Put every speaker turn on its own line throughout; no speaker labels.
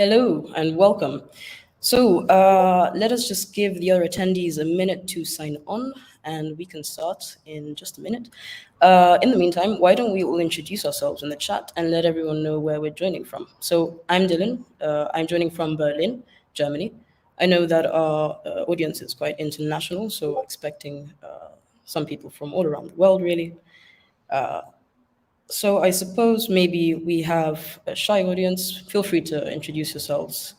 Hello and welcome. So let us just give the other attendees a minute to sign on and we can start in just a minute. In the meantime, why don't we all introduce ourselves in the chat and let everyone know where we're joining from. So I'm Dylan. I'm joining from Berlin, Germany. I know that our audience is quite international, so expecting some people from all around the world, really. So I suppose maybe we have a shy audience. Feel free to introduce yourselves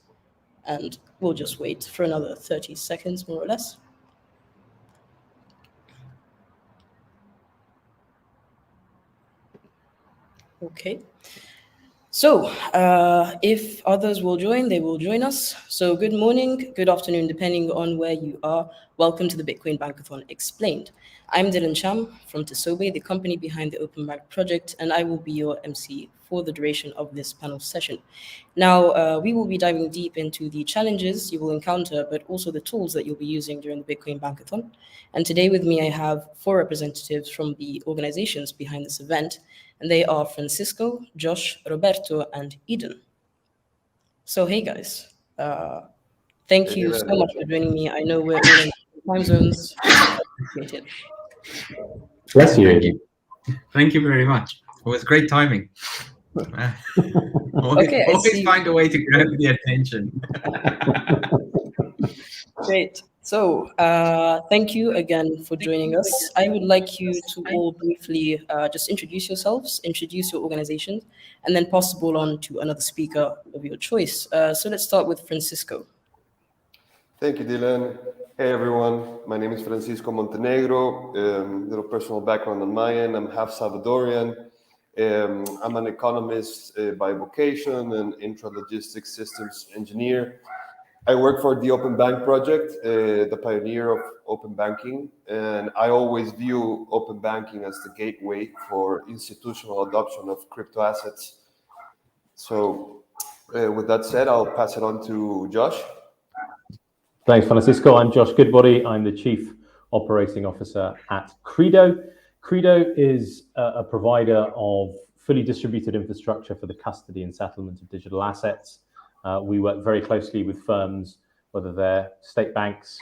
and we'll just wait for another 30 seconds, more or less. Okay. So if others will join, they will join us. So good morning, good afternoon, depending on where you are. Welcome to the Bitcoin Bankathon Explained. I'm Dylan Cham from Tisobe, the company behind the Open Bank project, and I will be your MC for the duration of this panel session. Now, we will be diving deep into the challenges you will encounter, but also the tools that you'll be using during the Bitcoin Bankathon. And today with me, I have 4 representatives from the organizations behind this event, and they are Francisco, Josh, Roberto, and Eden. So, hey guys, thank you so much for joining me. I know we're all in time zones. I appreciate it.
Bless you.
Thank you very much. It was great timing. Always find a way to grab the attention.
Great. So thank you again for joining us. I would like you to all briefly just introduce yourselves, introduce your organizations, and then pass the ball on to another speaker of your choice. So let's start with Francisco.
Thank you, Dylan. Hey, everyone. My name is Francisco Montenegro. Little personal background on my end. I'm half Salvadorian. I'm an economist by vocation and intralogistics systems engineer. I work for the Open Bank project, the pioneer of open banking, and I always view open banking as the gateway for institutional adoption of crypto assets. So with that said, I'll pass it on to Josh.
Thanks, Francisco. I'm Josh Goodbody. I'm the Chief Operating Officer at Credo. Credo is a provider of fully distributed infrastructure for the custody and settlement of digital assets. We work very closely with firms, whether they're state banks,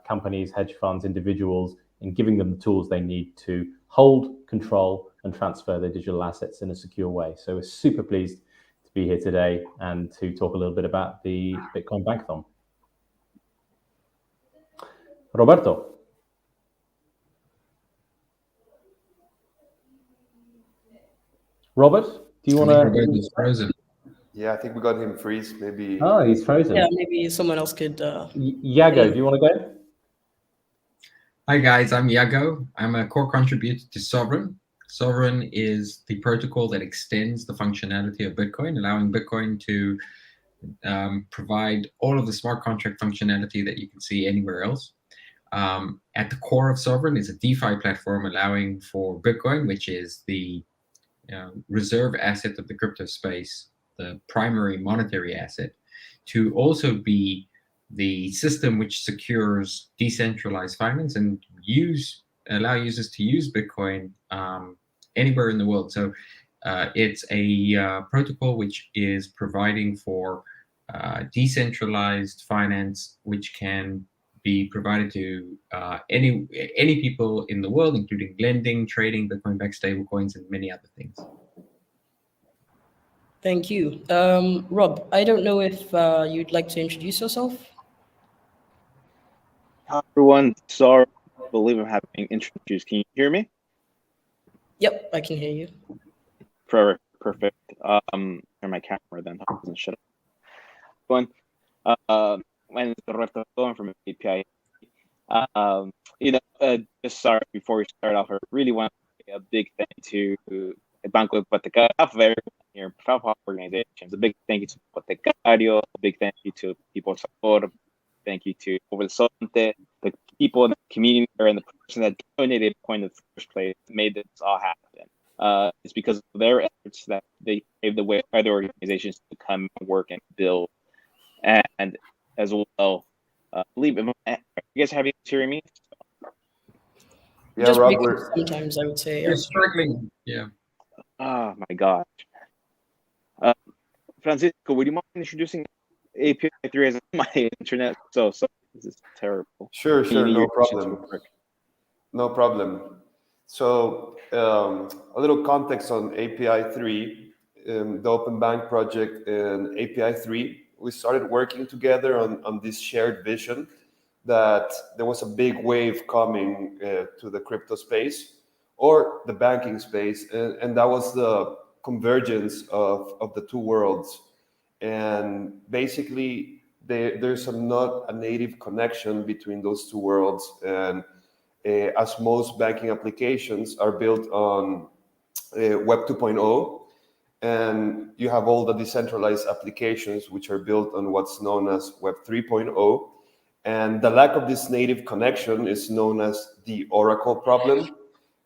companies, hedge funds, individuals, in giving them the tools they need to hold, control, and transfer their digital assets in a secure way. So we're super pleased to be here today and to talk a little bit about the Bitcoin Bankathon. Roberto. Robert, do you want to?
Roberto's frozen.
Yeah, I think we got him freeze. Maybe.
Oh, he's frozen.
Yeah, maybe someone else could.
Yago, do you want to go?
Hi guys, I'm Yago. I'm a core contributor to Sovereign. Sovereign is the protocol that extends the functionality of Bitcoin, allowing Bitcoin to provide all of the smart contract functionality that you can see anywhere else. At the core of Sovereign is a DeFi platform allowing for Bitcoin, which is the reserve asset of the crypto space, the primary monetary asset, to also be the system which secures decentralized finance and allow users to use Bitcoin anywhere in the world. So it's a protocol which is providing for decentralized finance, which can be provided to any people in the world, including lending, trading, Bitcoin-backed stablecoins, and many other things.
Thank you. Rob, I don't know if you'd like to introduce yourself.
Hi, everyone. Sorry, I believe I'm having introduced. Can you hear me?
Yep, I can hear you.
Perfect. Turn my camera then. It doesn't shut up. My name is Roberto. I'm from API. Just sorry before we start off, I really want to say a big thank you to Banco Hipotecario, of everyone here, of organizations. A big thank you to Hipotecario, a big thank you to people support. Thank you to Over the Sonte, the people in the community and the person that donated Bitcoin in the first place made this all happen. It's because of their efforts that they paved the way for other organizations to come and work and build. And as well, believe it. You guys have you hearing me?
Yeah,
Just
Rob,
sometimes I would say.
You're struggling. Yeah.
Oh my gosh. Francisco, would you mind introducing API 3 is my internet, so this is terrible.
Sure,
Can you
no
hear questions
problem.
real quick?
No problem. So a little context on API 3, the Open Bank project and API 3, we started working together on this shared vision that there was a big wave coming to the crypto space or the banking space, and that was the convergence of the two worlds. And basically, there's not a native connection between those two worlds. And as most banking applications are built on Web 2.0, and you have all the decentralized applications which are built on what's known as Web 3.0. And the lack of this native connection is known as the Oracle problem,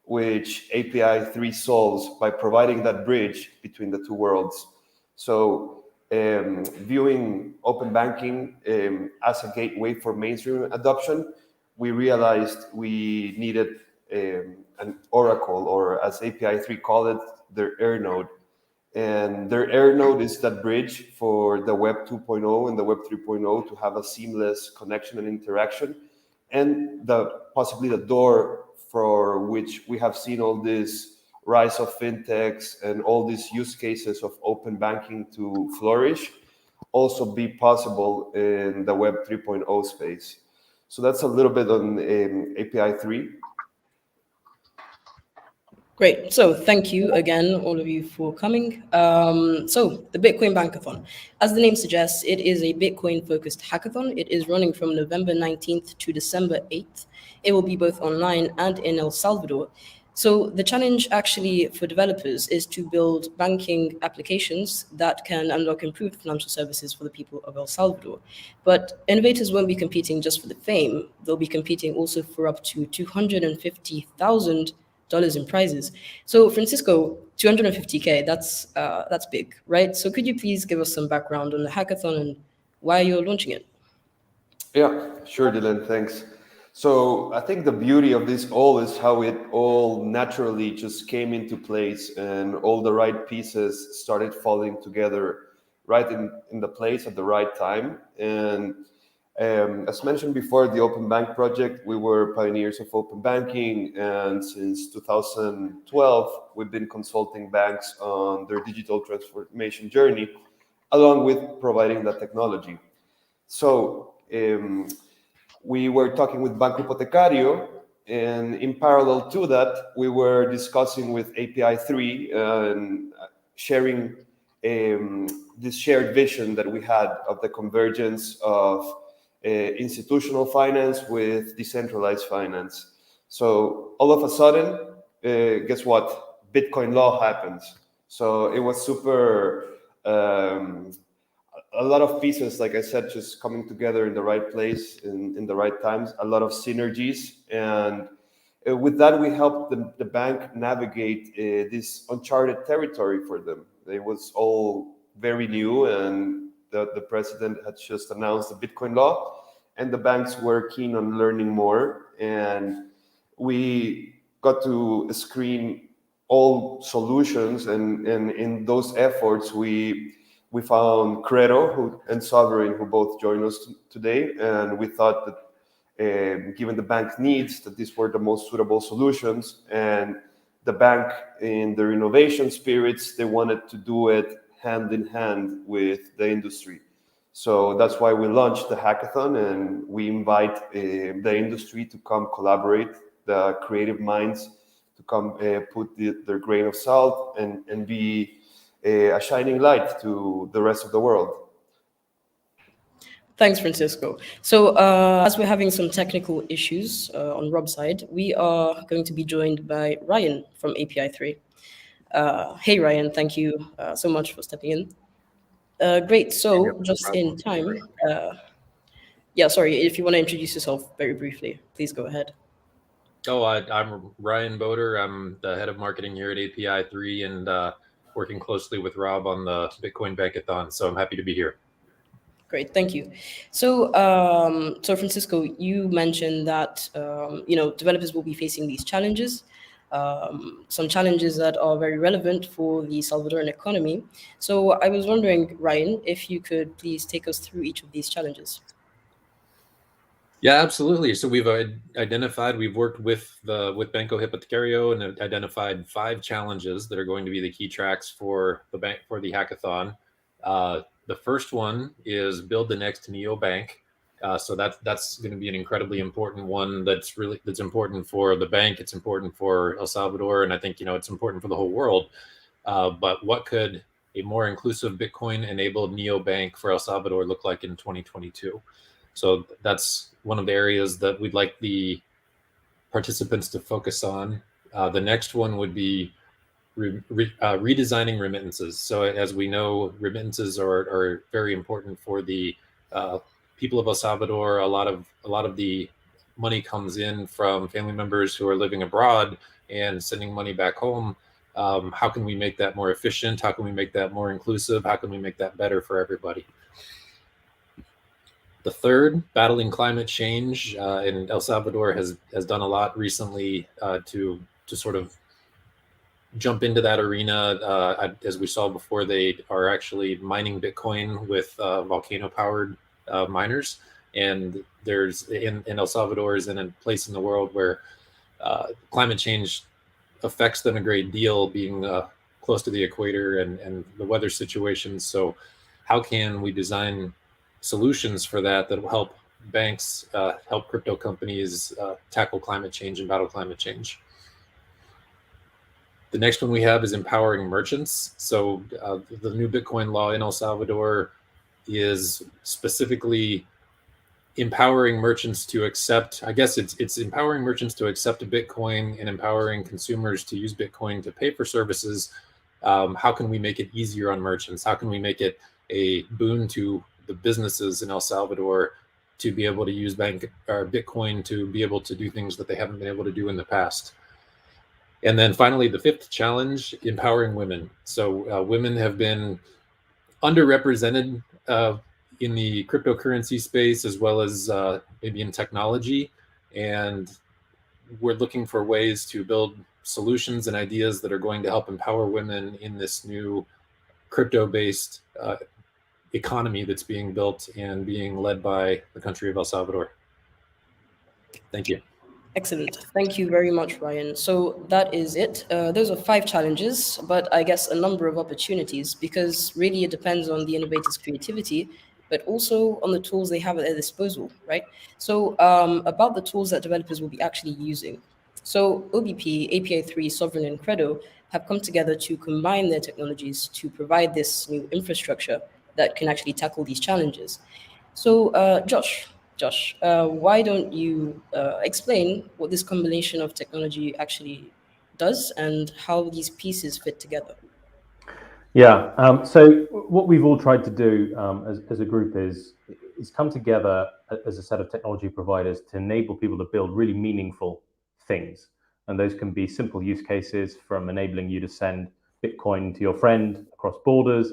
which API 3 solves by providing that bridge between the two worlds. So viewing open banking as a gateway for mainstream adoption, we realized we needed an Oracle, or as API 3 called it, their air node. And their air node is that bridge for the Web 2.0 and the Web 3.0 to have a seamless connection and interaction, and possibly the door for which we have seen all this rise of fintechs and all these use cases of open banking to flourish, also be possible in the Web 3.0 space. So that's a little bit on API 3.
Great. So thank you again, all of you, for coming. So the Bitcoin Bankathon, as the name suggests, it is a Bitcoin-focused hackathon. It is running from November 19th to December 8th. It will be both online and in El Salvador. So the challenge actually for developers is to build banking applications that can unlock improved financial services for the people of El Salvador. But innovators won't be competing just for the fame. They'll be competing also for up to $250,000 in prizes. So Francisco, 250K, that's big, right? So could you please give us some background on the hackathon and why you're launching it?
Yeah, sure, Dylan, thanks. So I think the beauty of this all is how it all naturally just came into place and all the right pieces started falling together right in the place at the right time. And as mentioned before, the Open Bank project, we were pioneers of open banking, and since 2012, we've been consulting banks on their digital transformation journey, along with providing the technology. So we were talking with Banco Hipotecario, and in parallel to that, we were discussing with API 3 and sharing this shared vision that we had of the convergence of institutional finance with decentralized finance. So all of a sudden, guess what? Bitcoin law happens. So it was super, a lot of pieces, like I said, just coming together in the right place, in the right times, a lot of synergies. And with that, we helped the bank navigate this uncharted territory for them. It was all very new, and the president had just announced the Bitcoin law, and the banks were keen on learning more. And we got to screen all solutions, and in those efforts, we found Credo and Sovereign, who both joined us today, and we thought that given the bank needs, that these were the most suitable solutions. And the bank, in their innovation spirits, they wanted to do it hand in hand with the industry. So that's why we launched the hackathon, and we invite the industry to come collaborate, the creative minds to come put their grain of salt and be a shining light to the rest of the world.
Thanks, Francisco. So as we're having some technical issues on Rob's side, we are going to be joined by Ryan from API 3. Hey, Ryan, thank you so much for stepping in. Great. So just in time, yeah, sorry, if you want to introduce yourself very briefly, please go ahead.
Oh, I'm Ryan Boder. I'm the head of marketing here at API 3 and working closely with Rob on the Bitcoin Bankathon. So I'm happy to be here.
Great, thank you. So, so Francisco, you mentioned that developers will be facing these challenges. some challenges that are very relevant for the Salvadoran economy. So I was wondering, Ryan, if you could please take us through each of these challenges.
Yeah, absolutely. So we've we've worked with Banco Hipotecario and identified 5 challenges that are going to be the key tracks for the hackathon. The first one is build the next neobank. So that's going to be an incredibly important one. That's important for the bank. It's important for El Salvador, and I think it's important for the whole world. But what could a more inclusive Bitcoin-enabled neobank for El Salvador look like in 2022? So that's one of the areas that we'd like the participants to focus on. The next one would be redesigning remittances. So as we know, remittances are very important for the people of El Salvador. A lot of the money comes in from family members who are living abroad and sending money back home. How can we make that more efficient? How can we make that more inclusive? How can we make that better for everybody? The third, battling climate change, and El Salvador has done a lot recently to sort of jump into that arena. As we saw before, they are actually mining Bitcoin with volcano-powered miners, and El Salvador is in a place in the world where climate change affects them a great deal, being close to the equator and the weather situations. So, how can we design solutions for that will help banks, help crypto companies tackle climate change and battle climate change? The next one we have is empowering merchants. So the new Bitcoin law in El Salvador is specifically empowering merchants to accept, I guess it's empowering merchants to accept Bitcoin and empowering consumers to use Bitcoin to pay for services. How can we make it easier on merchants? How can we make it a boon to the businesses in El Salvador to be able to use Bitcoin to be able to do things that they haven't been able to do in the past? And then finally, the fifth challenge, empowering women. So women have been underrepresented in the cryptocurrency space, as well as maybe in technology. And we're looking for ways to build solutions and ideas that are going to help empower women in this new crypto-based economy that's being built and being led by the country of El Salvador. Thank you.
Excellent. Thank you very much, Ryan. So that is it. Those are 5 challenges, but I guess a number of opportunities, because really it depends on the innovators' creativity, but also on the tools they have at their disposal, right? So about the tools that developers will be actually using. So OBP, API3, Sovereign, and Credo have come together to combine their technologies to provide this new infrastructure that can actually tackle these challenges. So Josh, why don't you explain what this combination of technology actually does and how these pieces fit together?
Yeah. So what we've all tried to do as a group is come together as a set of technology providers to enable people to build really meaningful things. And those can be simple use cases, from enabling you to send Bitcoin to your friend across borders,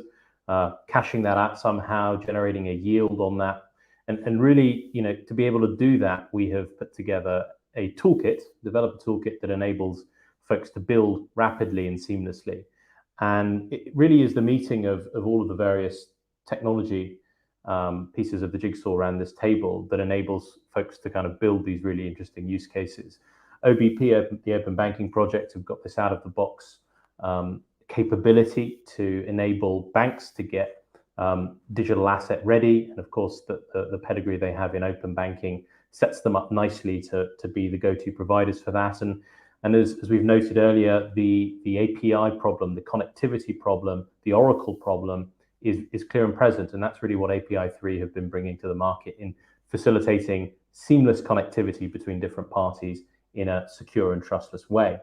cashing that out somehow, generating a yield on that. And really, to be able to do that, we have put together a toolkit, develop a toolkit that enables folks to build rapidly and seamlessly. And it really is the meeting of all of the various technology pieces of the jigsaw around this table that enables folks to kind of build these really interesting use cases. OBP, the Open Banking Project, have got this out of the box capability to enable banks to get digital asset ready. And of course, the pedigree they have in open banking sets them up nicely to be the go-to providers for that. And as we've noted earlier, the API problem, the connectivity problem, the Oracle problem is clear and present. And that's really what API3 have been bringing to the market in facilitating seamless connectivity between different parties in a secure and trustless way.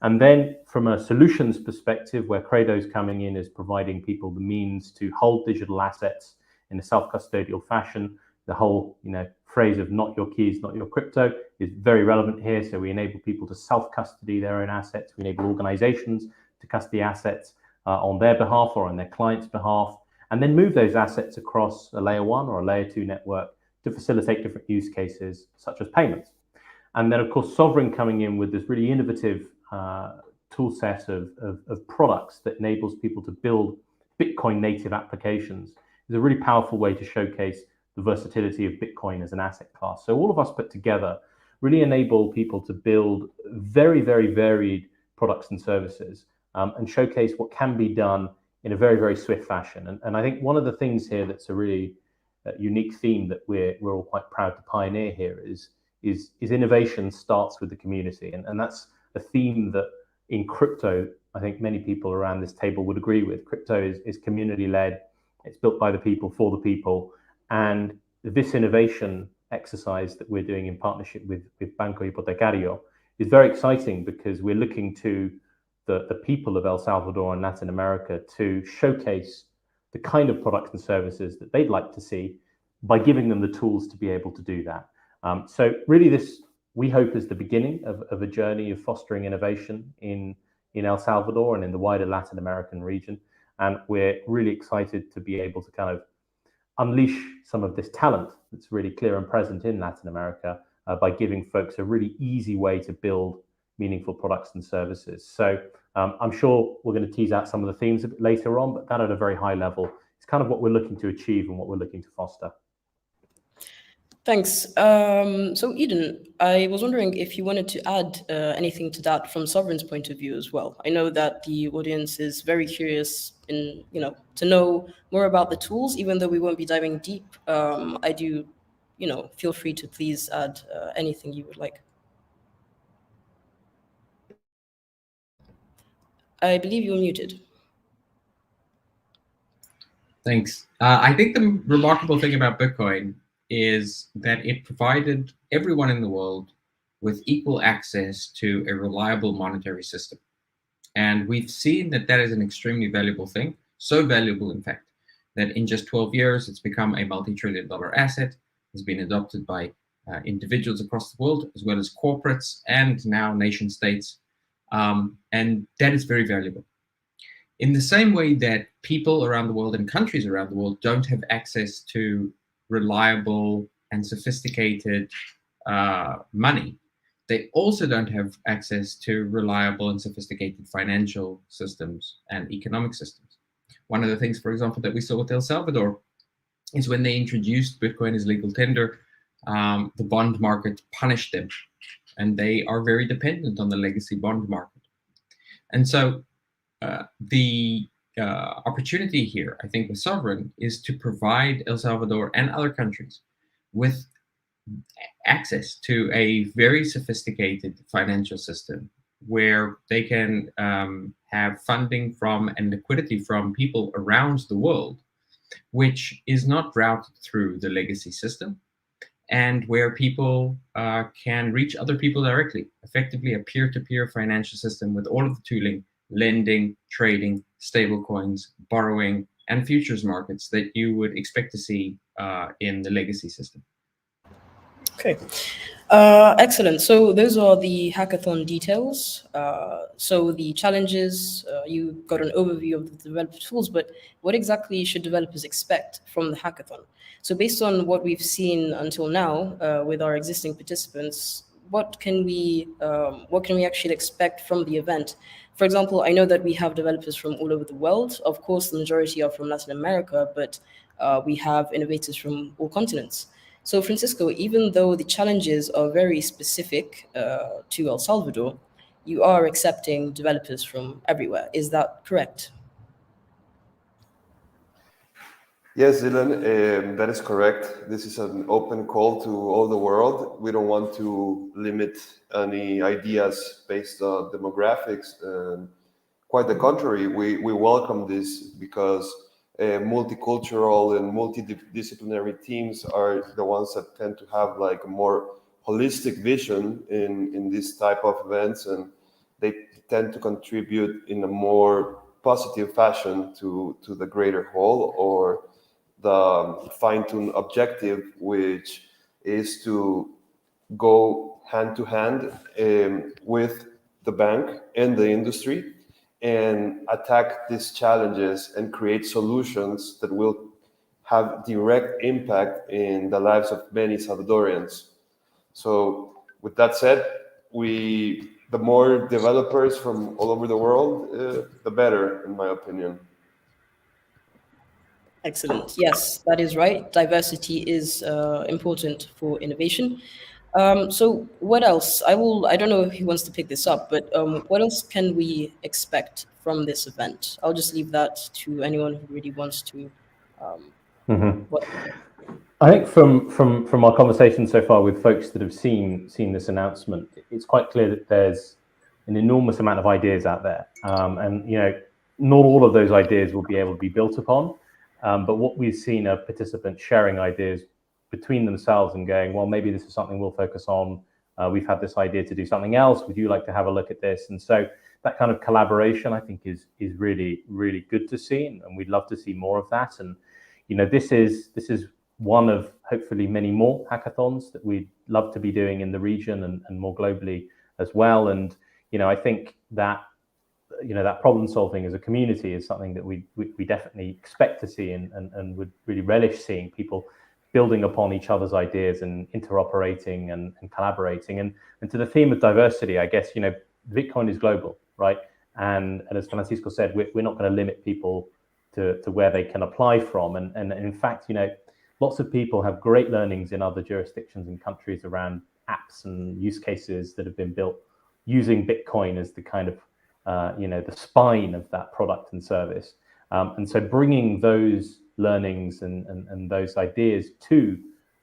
And then from a solutions perspective, where Credo's coming in is providing people the means to hold digital assets in a self-custodial fashion. The whole phrase of not your keys, not your crypto is very relevant here. So we enable people to self-custody their own assets. We enable organizations to custody assets on their behalf or on their client's behalf, and then move those assets across a layer 1 or a layer 2 network to facilitate different use cases such as payments. And then, of course, Sovereign coming in with this really innovative tool set of products that enables people to build Bitcoin native applications is a really powerful way to showcase the versatility of Bitcoin as an asset class. So all of us put together really enable people to build very, very varied products and services and showcase what can be done in a very, very swift fashion. And I think one of the things here that's a really unique theme that we're all quite proud to pioneer here is innovation starts with the community. And that's a theme that in crypto, I think many people around this table would agree with. Crypto is community-led, it's built by the people for the people. And this innovation exercise that we're doing in partnership with Banco Hipotecario is very exciting because we're looking to the people of El Salvador and Latin America to showcase the kind of products and services that they'd like to see by giving them the tools to be able to do that. So really this, we hope, is the beginning of a journey of fostering innovation in El Salvador and in the wider Latin American region. And we're really excited to be able to kind of unleash some of this talent that's really clear and present in Latin America by giving folks a really easy way to build meaningful products and services. So I'm sure we're going to tease out some of the themes a bit later on, but that at a very high level is kind of what we're looking to achieve and what we're looking to foster.
Thanks. So Eden, I was wondering if you wanted to add anything to that from Sovereign's point of view as well. I know that the audience is very curious in, to know more about the tools, even though we won't be diving deep. I do, feel free to please add anything you would like. I believe you're muted.
Thanks. I think the remarkable thing about Bitcoin is that it provided everyone in the world with equal access to a reliable monetary system. And we've seen that that is an extremely valuable thing, so valuable, in fact, that in just 12 years, it's become a multi-trillion-dollar asset. It's been adopted by individuals across the world, as well as corporates and now nation states. And that is very valuable. In the same way that people around the world and countries around the world don't have access to reliable and sophisticated money, they also don't have access to reliable and sophisticated financial systems and economic systems. One of the things, for example, that we saw with El Salvador is when they introduced Bitcoin as legal tender, the bond market punished them, and they are very dependent on the legacy bond market. And so the opportunity here, I think, with Sovereign is to provide El Salvador and other countries with access to a very sophisticated financial system where they can have funding from and liquidity from people around the world, which is not routed through the legacy system, and where people can reach other people directly, effectively a peer-to-peer financial system with all of the tooling, lending, trading, stable coins, borrowing, and futures markets that you would expect to see in the legacy system.
Okay, excellent. So those are the hackathon details. So the challenges, you got an overview of the developer tools, but what exactly should developers expect from the hackathon? So based on what we've seen until now with our existing participants, what can we actually expect from the event? For example, I know that we have developers from all over the world. Of course, the majority are from Latin America, but we have innovators from all continents. So Francisco, even though the challenges are very specific to El Salvador, you are accepting developers from everywhere. Is that correct?
Yes, Dylan, that is correct. This is an open call to all the world. We don't want to limit any ideas based on demographics. Quite the contrary, we welcome this because multicultural and multidisciplinary teams are the ones that tend to have like a more holistic vision in this type of events, and they tend to contribute in a more positive fashion to the greater whole, or the fine-tuned objective, which is to go hand to hand with the bank and the industry and attack these challenges and create solutions that will have direct impact in the lives of many Salvadorians. So with that said, the the more developers from all over the world, the better, in my opinion.
Excellent. Yes, that is right. Diversity is important for innovation. So what else? I don't know if he wants to pick this up, but what else can we expect from this event? I'll just leave that to anyone who really wants to.
I think from our conversation so far with folks that have seen this announcement, it's quite clear that there's an enormous amount of ideas out there, and not all of those ideas will be able to be built upon. But what we've seen are participants sharing ideas between themselves and going, well, maybe this is something we'll focus on. We've had this idea to do something else. Would you like to have a look at this? And so that kind of collaboration, I think, is really, really good to see, and we'd love to see more of that. And this is one of hopefully many more hackathons that we'd love to be doing in the region and more globally as well. And I think that that problem solving as a community is something that we definitely expect to see and would really relish seeing people building upon each other's ideas and interoperating and collaborating. And to the theme of diversity, I guess Bitcoin is global, right? And as Francisco said, we're not going to limit people to where they can apply from. And in fact, lots of people have great learnings in other jurisdictions and countries around apps and use cases that have been built using Bitcoin as the kind of the spine of that product and service. And so bringing those learnings and those ideas to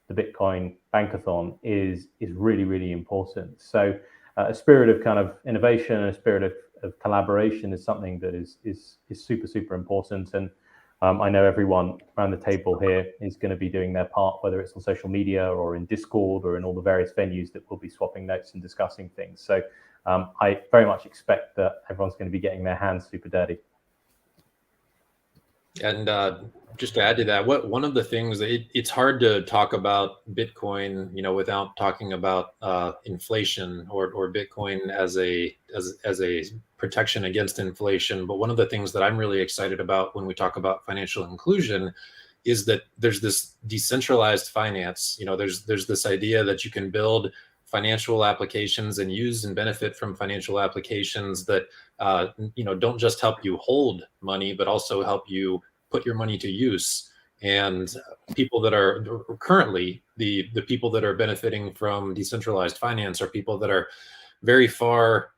the Bitcoin Bankathon is really, really important. So a spirit of kind of innovation and a spirit of collaboration is something that is super, super important. And I know everyone around the table here is going to be doing their part, whether it's on social media or in Discord or in all the various venues that we'll be swapping notes and discussing things. So I very much expect that everyone's going to be getting their hands super dirty.
And just to add to that, one of the things it's hard to talk about Bitcoin, without talking about inflation or Bitcoin as a protection against inflation. But one of the things that I'm really excited about when we talk about financial inclusion is that there's this decentralized finance. There's this idea that you can build financial applications and use and benefit from financial applications that don't just help you hold money, but also help you put your money to use. And people that are currently the people that are benefiting from decentralized finance are people that are very far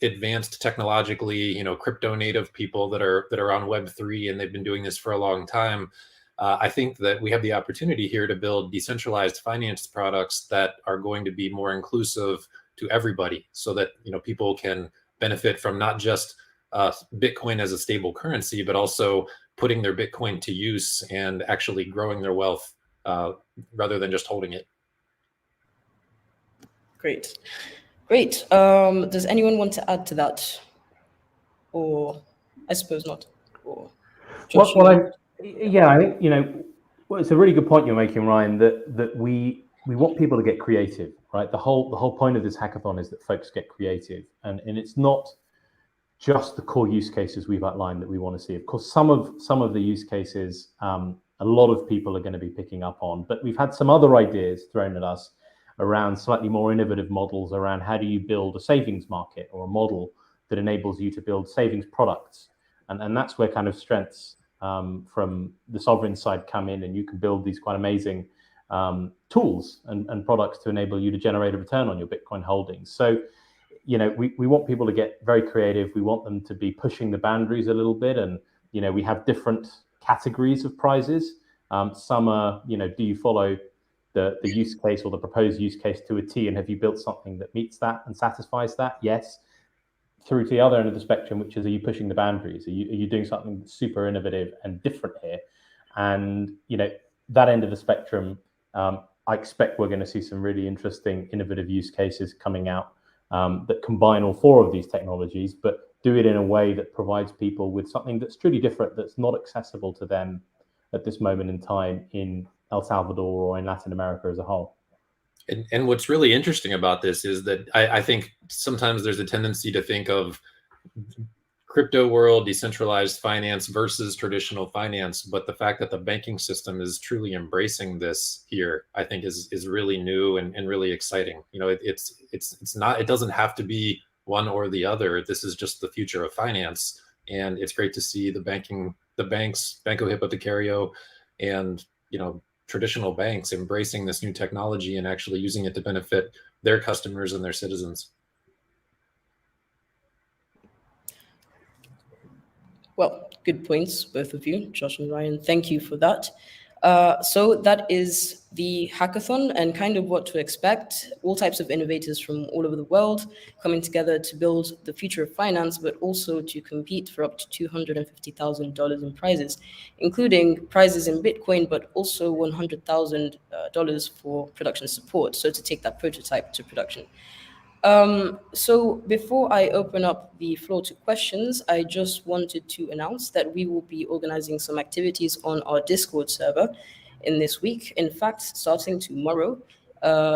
advanced technologically, crypto native people that are on Web3, and they've been doing this for a long time. I think that we have the opportunity here to build decentralized finance products that are going to be more inclusive to everybody, so that people can benefit from not just Bitcoin as a stable currency, but also putting their Bitcoin to use and actually growing their wealth rather than just holding it.
Great. Does anyone want to add to that? Or I suppose not. Or Josh,
I think it's a really good point you're making, Ryan. That we want people to get creative, right? The whole point of this hackathon is that folks get creative, and it's not just the core use cases we've outlined that we want to see. Of course, some of the use cases a lot of people are going to be picking up on, but we've had some other ideas thrown at us around slightly more innovative models around how do you build a savings market or a model that enables you to build savings products, and that's where kind of strengths from the sovereign side come in, and you can build these quite amazing tools and products to enable you to generate a return on your Bitcoin holdings. So we want people to get very creative. We want them to be pushing the boundaries a little bit, and we have different categories of prizes. Some are do you follow the use case or the proposed use case to a T, and have you built something that meets that and satisfies that? Yes. Through to the other end of the spectrum, which is, are you pushing the boundaries? Are you doing something that's super innovative and different here? And that end of the spectrum, I expect we're going to see some really interesting innovative use cases coming out that combine all four of these technologies, but do it in a way that provides people with something that's truly different, that's not accessible to them at this moment in time in El Salvador or in Latin America as a whole.
And what's really interesting about this is that I think sometimes there's a tendency to think of crypto world, decentralized finance versus traditional finance, but the fact that the banking system is truly embracing this here, I think is really new and really exciting. It doesn't have to be one or the other. This is just the future of finance. And it's great to see the banks, Banco Hipotecario, and traditional banks embracing this new technology and actually using it to benefit their customers and their citizens.
Well, good points, both of you, Josh and Ryan. Thank you for that. So that is the hackathon and kind of what to expect. All types of innovators from all over the world coming together to build the future of finance, but also to compete for up to $250,000 in prizes, including prizes in Bitcoin, but also $100,000 for production support. So to take that prototype to production. So before I open up the floor to questions, I just wanted to announce that we will be organizing some activities on our Discord server in this week. In fact, starting tomorrow,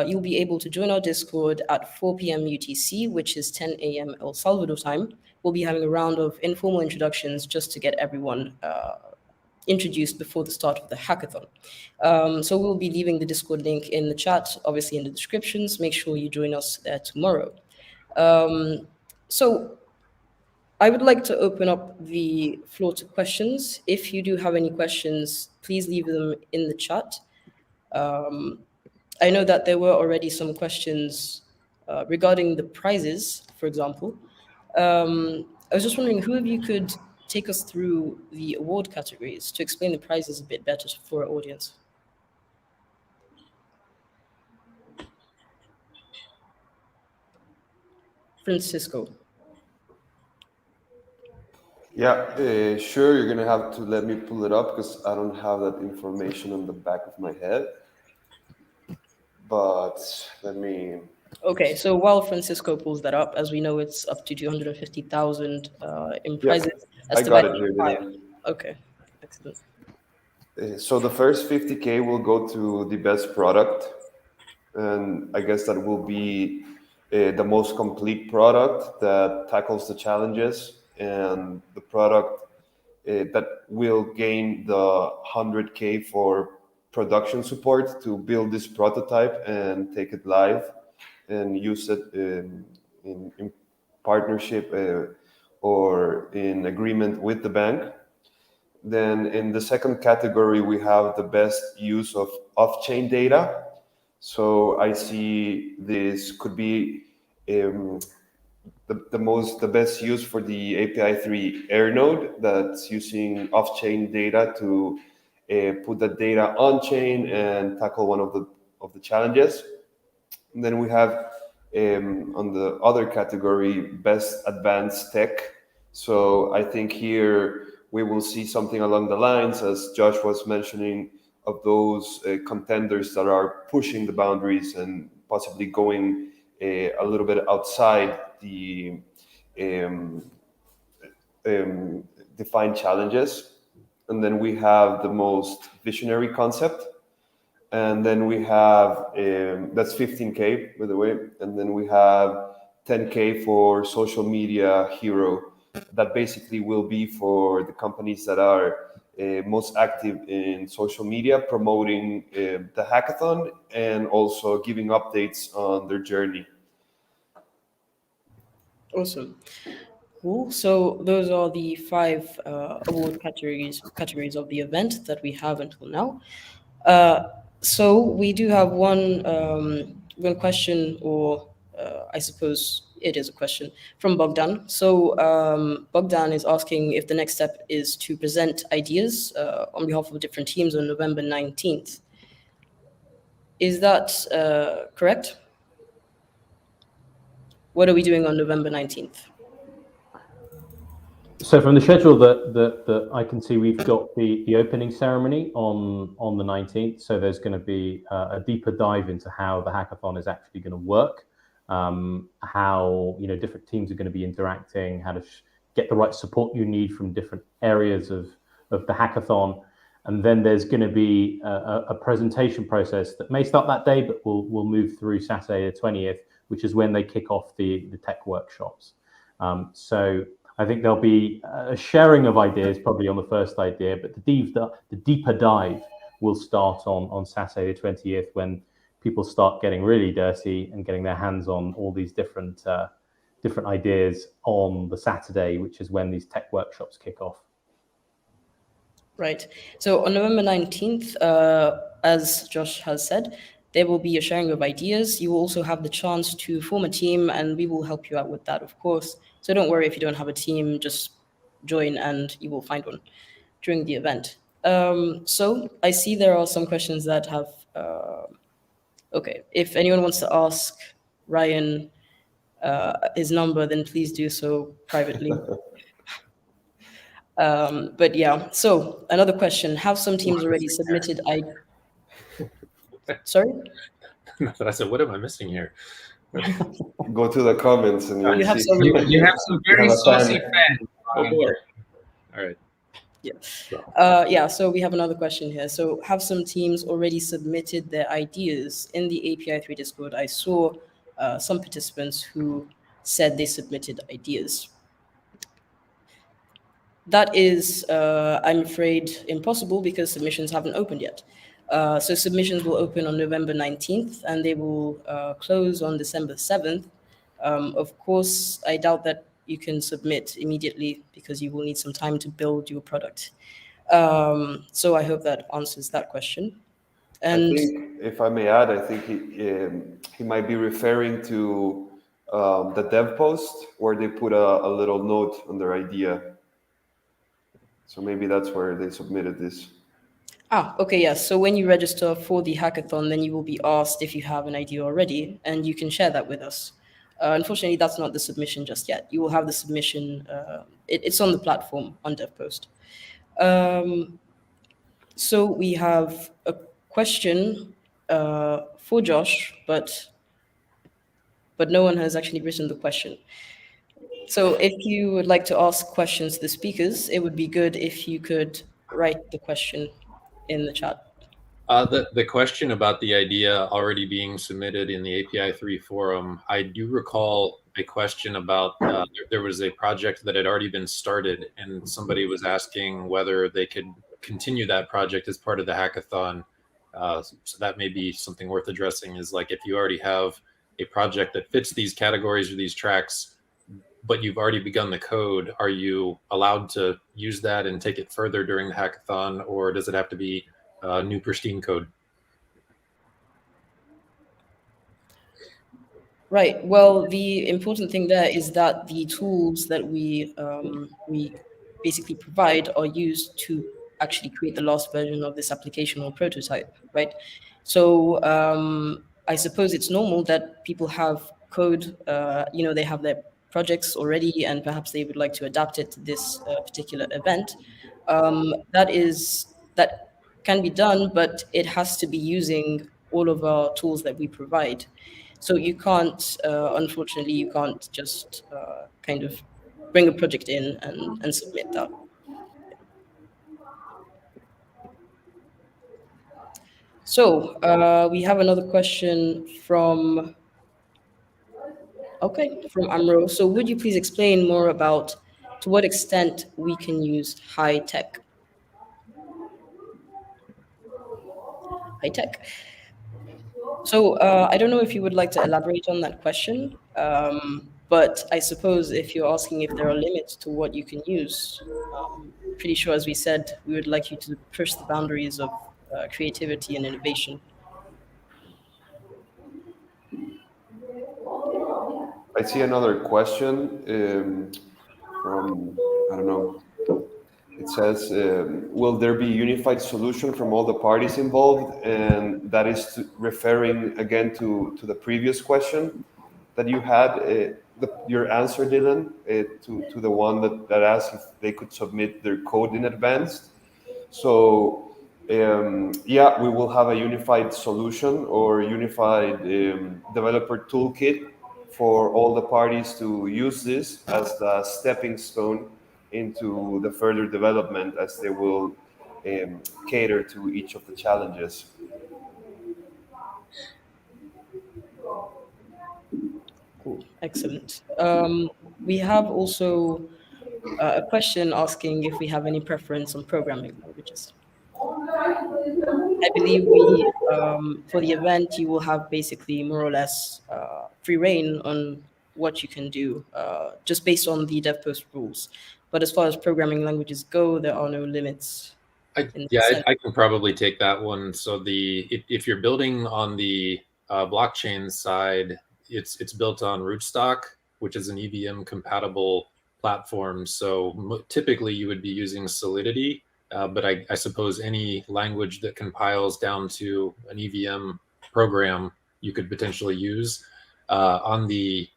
you'll be able to join our Discord at 4 p.m. UTC, which is 10 a.m. El Salvador time. We'll be having a round of informal introductions just to get everyone introduced before the start of the hackathon. So we'll be leaving the Discord link in the chat, obviously in the descriptions. Make sure you join us there tomorrow. So I would like to open up the floor to questions. If you do have any questions, please leave them in the chat. I know that there were already some questions regarding the prizes, for example. I was just wondering who of you could take us through the award categories to explain the prizes a bit better for our audience. Francisco.
Yeah, sure. You're gonna have to let me pull it up because I don't have that information on the back of my head. But let me.
Okay, so while Francisco pulls that up, as we know, it's up to 250,000 in prizes.
I got it here.
Okay, excellent.
So the first 50K will go to the best product, and I guess that will be the most complete product that tackles the challenges, and the product that will gain the 100K for production support to build this prototype and take it live and use it in partnership or in agreement with the bank. Then in the second category, we have the best use of off-chain data. So I see this could be the best use for the API 3 Air node that's using off-chain data to put that data on-chain and tackle one of the challenges. And then we have on the other category, best advanced tech. So I think here we will see something along the lines, as Josh was mentioning, of those contenders that are pushing the boundaries and possibly going a little bit outside the defined challenges. And then we have the most visionary concept. And then we have, that's 15K, by the way. And then we have 10K for social media hero. That basically will be for the companies that are most active in social media, promoting the hackathon and also giving updates on their journey.
Awesome. Cool. So those are the 5 award categories of the event that we have until now. So we do have one question, or I suppose it is a question from Bogdan. So Bogdan is asking if the next step is to present ideas on behalf of different teams on November 19th. Is that correct? What are we doing on November 19th?
So from the schedule that I can see, we've got the opening ceremony on the 19th. So there's going to be a deeper dive into how the hackathon is actually going to work, how different teams are going to be interacting, how to get the right support you need from different areas of the hackathon. And then there's going to be a presentation process that may start that day, but will move through Saturday the 20th, which is when they kick off the tech workshops. So I think there'll be a sharing of ideas probably on the first idea, but the deeper dive will start on Saturday the 20th, when people start getting really dirty and getting their hands on all these different different ideas on the Saturday, which is when these tech workshops kick off.
Right. So on November 19th, as Josh has said, there will be a sharing of ideas. You will also have the chance to form a team, and we will help you out with that, of course. So don't worry if you don't have a team, just join and you will find one during the event. So I see there are some questions that have, okay, if anyone wants to ask Ryan his number, then please do so privately. But yeah, so another question, have some teams already submitted Sorry?
I said, what am I missing here?
Go to the comments and you'll
You have
see.
some-
You have some very
You have a
saucy
fan.
fans.
Oh boy. All right.
Yeah, so we have another question here. So have some teams already submitted their ideas in the API 3 Discord? I saw some participants who said they submitted ideas. That is, I'm afraid, impossible because submissions haven't opened yet. So submissions will open on November 19th and they will close on December 7th. Of course, I doubt that you can submit immediately because you will need some time to build your product. So I hope that answers that question. And
I think, if I may add, I think he might be referring to the dev post where they put a little note on their idea. So maybe that's where they submitted this.
okay, yes. So when you register for the hackathon, then you will be asked if you have an idea already, and you can share that with us. Unfortunately, that's not the submission just yet. You will have the submission. It's on the platform on DevPost. So we have a question for Josh, but no one has actually written the question. So if you would like to ask questions to the speakers, it would be good if you could write the question in the chat.
The question about the idea already being submitted in the API 3 forum, I do recall a question about there was a project that had already been started and somebody was asking whether they could continue that project as part of the hackathon. So that may be something worth addressing, is like if you already have a project that fits these categories or these tracks, but you've already begun the code, are you allowed to use that and take it further during the hackathon, or does it have to be new pristine code?
Right. Well, the important thing there is that the tools that we basically provide are used to actually create the last version of this application or prototype, right? So I suppose it's normal that people have code, they have their projects already, and perhaps they would like to adapt it to this particular event. That can be done, but it has to be using all of our tools that we provide. So you can't, unfortunately, you can't just kind of bring a project in and submit that. So we have another question from Amro. So would you please explain more about to what extent we can use high tech? High tech. So I don't know if you would like to elaborate on that question, but I suppose if you're asking if there are limits to what you can use, pretty sure, as we said, we would like you to push the boundaries of creativity and innovation.
I see another question from, I don't know. It says, will there be a unified solution from all the parties involved? And that is referring again to the previous question that you had, your answer, Dylan, to the one that asked if they could submit their code in advance. So yeah, we will have a unified solution or unified developer toolkit for all the parties to use this as the stepping stone into the further development, as they will cater to each of the challenges.
Cool, excellent. We have also a question asking if we have any preference on programming languages. I believe for the event, you will have basically more or less free reign on what you can do just based on the DevPost rules. But as far as programming languages go, there are no limits.
I can probably take that one. So if you're building on the blockchain side, it's built on Rootstock, which is an EVM compatible platform. So typically you would be using Solidity, but I suppose any language that compiles down to an EVM program you could potentially use. On the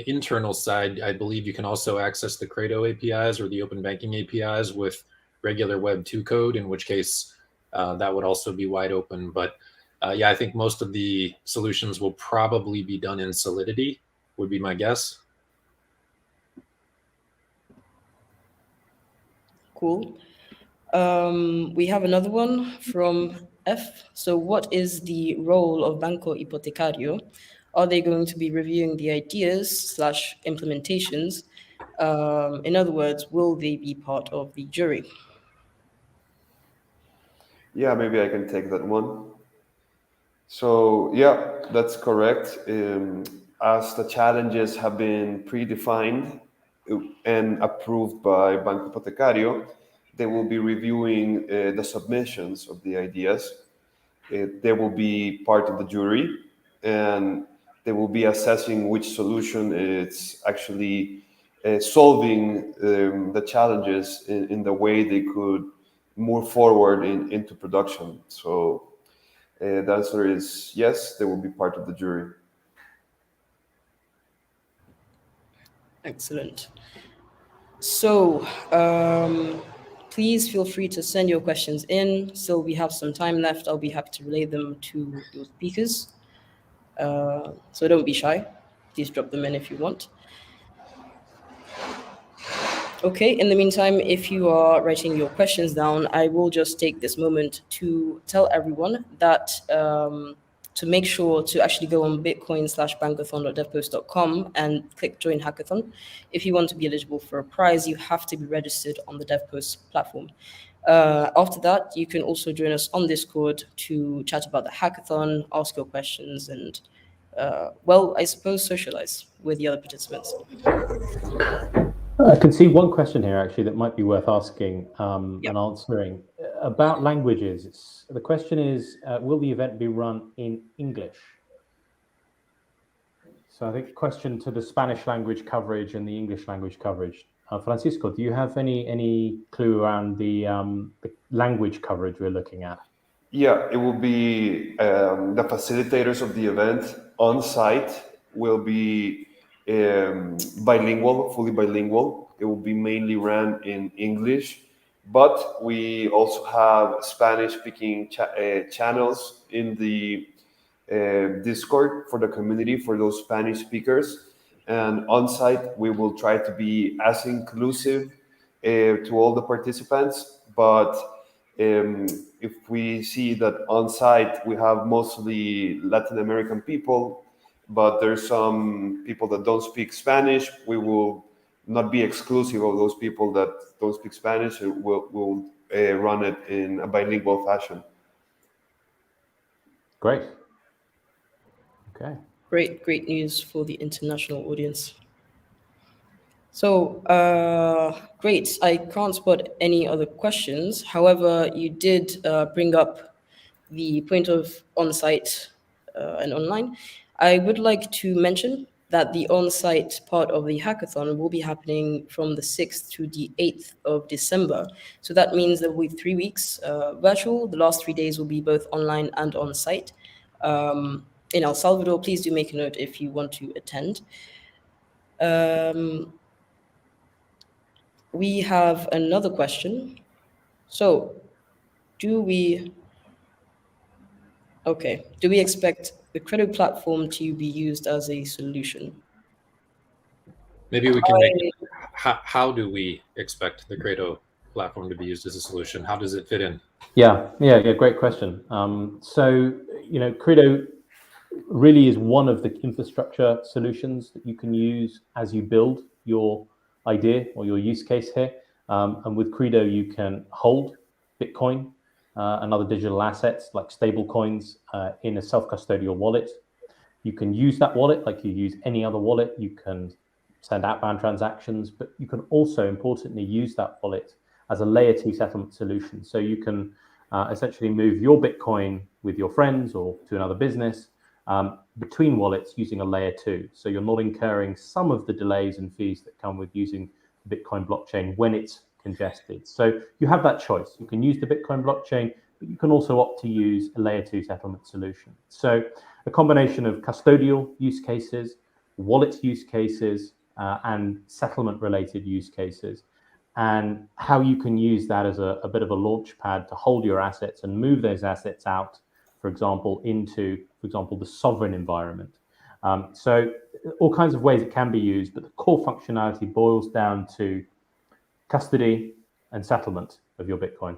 internal side, I believe you can also access the Credo APIs or the open banking APIs with regular Web 2 code, in which case that would also be wide open. But yeah, I think most of the solutions will probably be done in Solidity, would be my guess.
Cool. We have another one from F. So what is the role of Banco Hipotecario? Are they going to be reviewing the ideas / implementations? In other words, will they be part of the jury?
Yeah, maybe I can take that one. So yeah, that's correct. As the challenges have been predefined and approved by Banco Hipotecario, they will be reviewing the submissions of the ideas. They will be part of the jury, and they will be assessing which solution is actually solving the challenges in the way they could move forward into production. So the answer is yes, they will be part of the jury.
Excellent. So please feel free to send your questions in. So we have some time left. I'll be happy to relay them to your speakers. So don't be shy. Please drop them in if you want. Okay, in the meantime, if you are writing your questions down, I will just take this moment to tell everyone that to make sure to actually go on bitcoin/bankathon.devpost.com and click join hackathon. If you want to be eligible for a prize, you have to be registered on the DevPost platform. After that, you can also join us on Discord to chat about the hackathon, ask your questions, and well, I suppose socialize with the other participants.
I can see one question here actually that might be worth asking and answering about languages. The question is, will the event be run in English? So I think question to the Spanish language coverage and the English language coverage. Francisco, do you have any clue around the language coverage we're looking at?
Yeah, it will be the facilitators of the event on site will be bilingual, fully bilingual. It will be mainly ran in English, but we also have Spanish-speaking channels in the Discord for the community, for those Spanish speakers. And on site, we will try to be as inclusive to all the participants, but if we see that on site we have mostly Latin American people, but there's some people that don't speak Spanish, we will not be exclusive of those people that don't speak Spanish. We'll run it in a bilingual fashion.
Great. Okay.
Great news for the international audience. So, great. I can't spot any other questions. However, you did bring up the point of on-site and online. I would like to mention that the on-site part of the hackathon will be happening from the 6th to the 8th of December. So that means there will be 3 weeks virtual. The last 3 days will be both online and on-site. In El Salvador, please do make a note if you want to attend. We have another question. So, do we expect the credit platform to be used as a solution?
Maybe we can make it, how do we expect the Credo platform to be used as a solution? How does it fit in?
Yeah, great question. So, Credo really is one of the infrastructure solutions that you can use as you build your idea or your use case here. And with Credo, you can hold Bitcoin and other digital assets like stable coins in a self-custodial wallet. You can use that wallet like you use any other wallet. You can send outbound transactions, but you can also importantly use that wallet as a layer 2 settlement solution. So you can essentially move your Bitcoin with your friends or to another business between wallets using a layer 2. So you're not incurring some of the delays and fees that come with using the Bitcoin blockchain when it's congested. So you have that choice. You can use the Bitcoin blockchain, but you can also opt to use a layer 2 settlement solution. So a combination of custodial use cases, wallet use cases, and settlement related use cases, and how you can use that as a bit of a launch pad to hold your assets and move those assets out, for example, into, for example, the sovereign environment. So all kinds of ways it can be used, but the core functionality boils down to custody and settlement of your Bitcoin.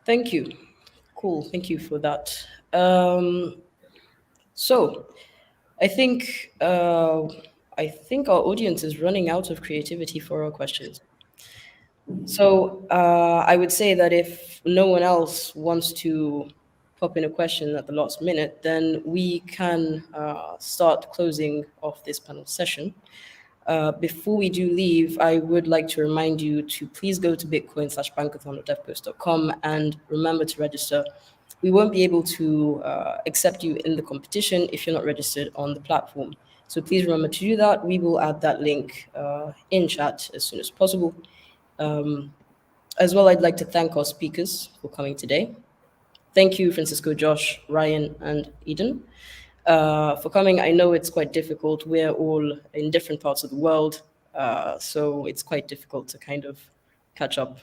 Thank you. Cool. Thank you for that. So I think our audience is running out of creativity for our questions. So I would say that if no one else wants to pop in a question at the last minute, then we can start closing off this panel session. Before we do leave, I would like to remind you to please go to bitcoin/bankathon.devpost.com and remember to register. We won't be able to accept you in the competition if you're not registered on the platform. So please remember to do that. We will add that link in chat as soon as possible. As well, I'd like to thank our speakers for coming today. Thank you, Francisco, Josh, Ryan, and Eden, for coming. I know it's quite difficult. We're all in different parts of the world, so it's quite difficult to kind of catch up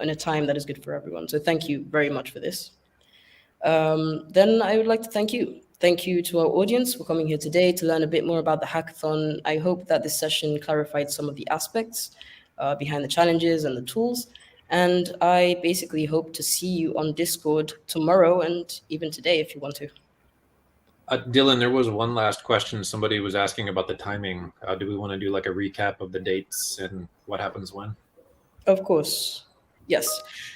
in a time that is good for everyone. So thank you very much for this. Then I would like to thank you. Thank you to our audience for coming here today to learn a bit more about the hackathon. I hope that this session clarified some of the aspects behind the challenges and the tools. And I basically hope to see you on Discord tomorrow and even today if you want to.
Dylan, there was one last question. Somebody was asking about the timing. Do we want to do like a recap of the dates and what happens when?
Of course. Yes.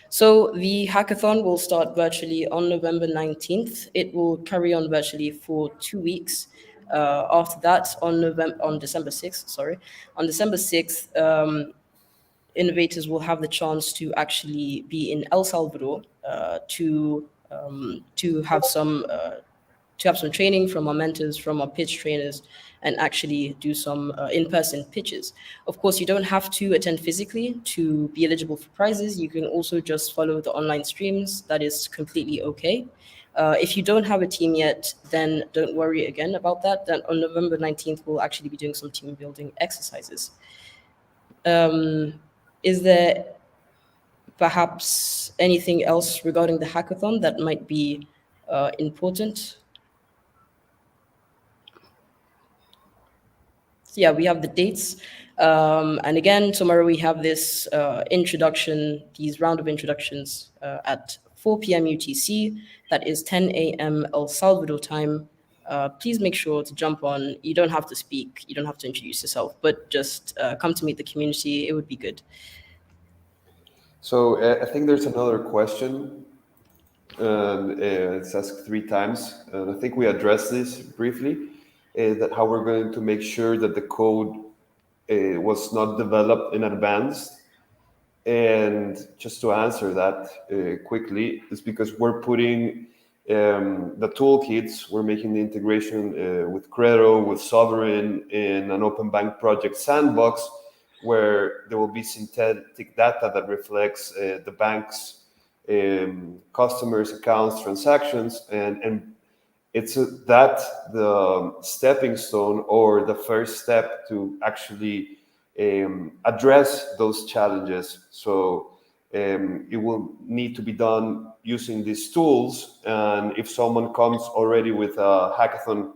So the hackathon will start virtually on November 19th. It will carry on virtually for 2 weeks. After that, on December 6th, innovators will have the chance to actually be in El Salvador to have some training from our mentors, from our pitch trainers, and actually do some in-person pitches. Of course, you don't have to attend physically to be eligible for prizes. You can also just follow the online streams. That is completely okay. If you don't have a team yet, then don't worry again about that. Then on November 19th, we'll actually be doing some team building exercises. Is there perhaps anything else regarding the hackathon that might be important? Yeah, we have the dates. And again, tomorrow we have this these round of introductions at 4 p.m. UTC. That is 10 a.m. El Salvador time. Please make sure to jump on. You don't have to speak. You don't have to introduce yourself, but just come to meet the community. It would be good.
So I think there's another question. It's asked 3 times. And I think we addressed this briefly, that how we're going to make sure that the code was not developed in advance. And just to answer that quickly, is because we're putting the toolkits, we're making the integration with Credo, with Sovereign, in an open bank project sandbox, where there will be synthetic data that reflects the bank's customers, accounts, transactions, and it's that the stepping stone or the first step to actually address those challenges. So it will need to be done using these tools. And if someone comes already with a hackathon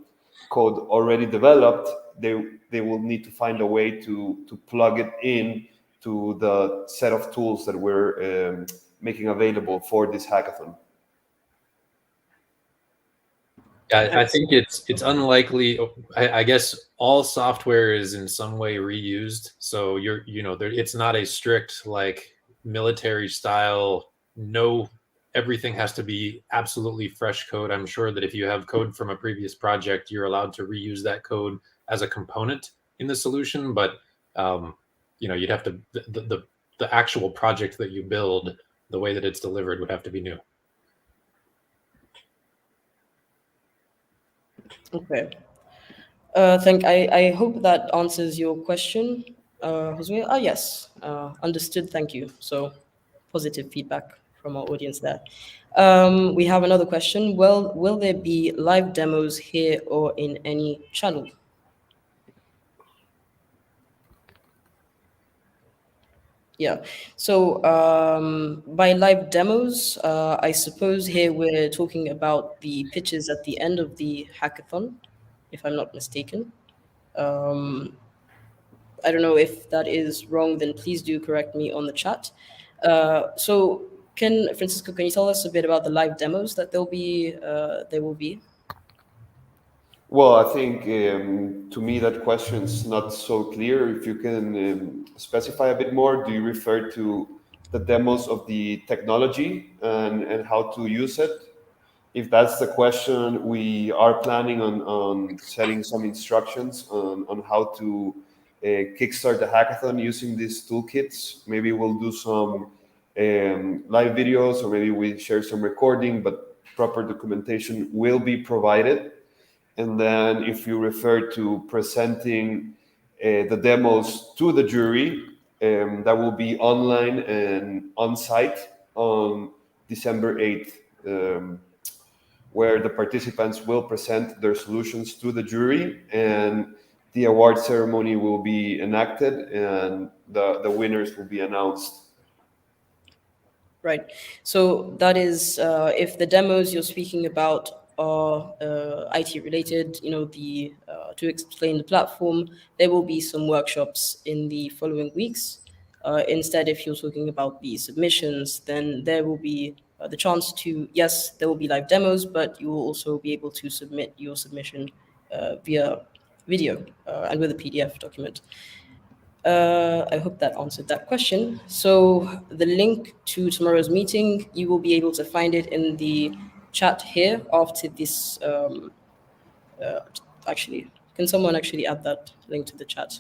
code already developed, they will need to find a way to plug it in to the set of tools that we're making available for this hackathon.
Yeah, I think it's unlikely. I guess all software is in some way reused. So it's not a strict like military style, no everything has to be absolutely fresh code. I'm sure that if you have code from a previous project, you're allowed to reuse that code as a component in the solution, but you'd have to the actual project that you build, the way that it's delivered would have to be new.
Okay. I hope that answers your question, Jose. Yes. Understood. Thank you. So positive feedback from our audience there. We have another question. Well, will there be live demos here or in any channel? Yeah. So by live demos, I suppose here we're talking about the pitches at the end of the hackathon, if I'm not mistaken. I don't know if that is wrong, then please do correct me on the chat. So Francisco, can you tell us a bit about the live demos that there will be?
Well, I think to me that question's not so clear. If you can specify a bit more, do you refer to the demos of the technology and how to use it? If that's the question, we are planning on setting some instructions on how to kickstart the hackathon using these toolkits. Maybe we'll do some live videos, or maybe we share some recording, but proper documentation will be provided. And then if you refer to presenting the demos to the jury, that will be online and on site on December 8th, where the participants will present their solutions to the jury, and the award ceremony will be enacted, and the winners will be announced.
Right. So that is if the demos you're speaking about are IT related, to explain the platform, there will be some workshops in the following weeks. Instead, if you're talking about the submissions, then there will be the chance to, yes, there will be live demos, but you will also be able to submit your submission via video and with a PDF document. I hope that answered that question. So the link to tomorrow's meeting, you will be able to find it in the chat here after this. Actually, can someone actually add that link to the chat?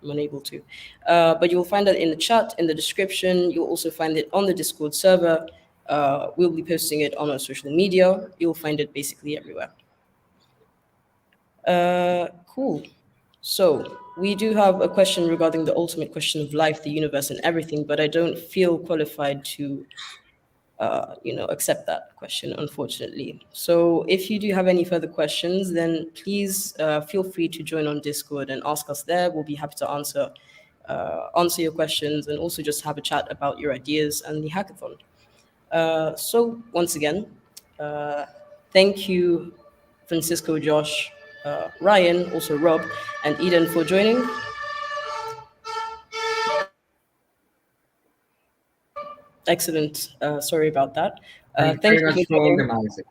I'm unable to. But you'll find that in the chat, in the description. You'll also find it on the Discord server. We'll be posting it on our social media. You'll find it basically everywhere. Cool. So we do have a question regarding the ultimate question of life, the universe, and everything, but I don't feel qualified to, accept that question, unfortunately. So if you do have any further questions, then please feel free to join on Discord and ask us there. We'll be happy to answer your questions and also just have a chat about your ideas and the hackathon. So once again, thank you, Francisco, Josh, Ryan, also Rob, and Eden for joining. Excellent. Sorry about that.
Thank you very much for organizing.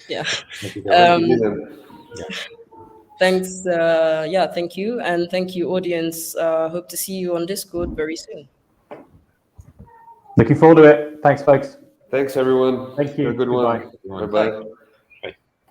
Yeah.
Thank you,
Thanks. Thank you. And thank you, audience. Hope to see you on Discord very soon.
Looking forward to it. Thanks, folks.
Thanks, everyone.
Thank you.
Have a good
Goodbye.
one. Bye-bye.